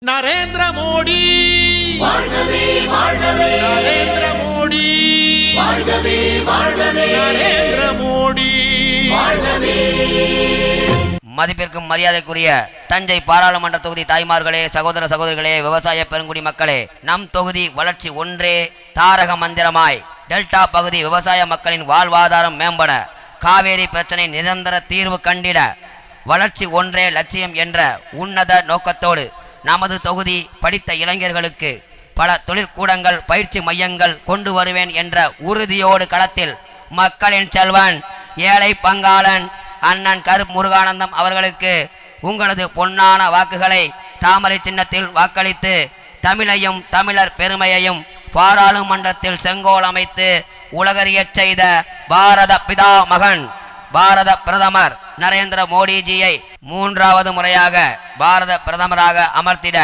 நரேந்திர மோடி வாழ்கவே வாழ்கவே, நரேந்திர மோடி வாழ்கவே வாழ்கவே, நரேந்திர மோடி வாழ்கவே. மதிப்பிற்கும் மரியாதைக்குரிய தஞ்சை பாராளுமன்ற தொகுதி தாய்மார்களே, சகோதர சகோதரிகளே, விவசாய பெருங்குடி மக்களே, நம் தொகுதி வளர்ச்சி ஒன்றே தாரக மந்திரமாய் டெல்டா பகுதி விவசாய மக்களின் வாழ்வாதாரம் மேம்பட, காவேரி பிரச்சனை நிரந்தர தீர்வு கண்டிட, வளர்ச்சி ஒன்றே லட்சியம் என்ற உன்னத நோக்கத்தோடு நமது தொகுதி படித்த இளைஞர்களுக்கு பல தொழிற்கூடங்கள், பயிற்சி மையங்கள் கொண்டு வருவேன் என்ற உறுதியோடு களத்தில் மக்களின் செல்வன், ஏழை பங்காளன் அண்ணன் கரு முருகானந்தம் அவர்களுக்கு உங்களது பொன்னான வாக்குகளை தாமரை சின்னத்தில் வாக்களித்து தமிழையும் தமிழர் பெருமையையும் பாராளுமன்றத்தில் செங்கோல் அமைத்து உலகறியச் செய்த பாரத பிதா மகன் பாரத பிரதமர் நரேந்திர மோடிஜியை 3வது முறையாக பாரத பிரதமராக அமர்த்திட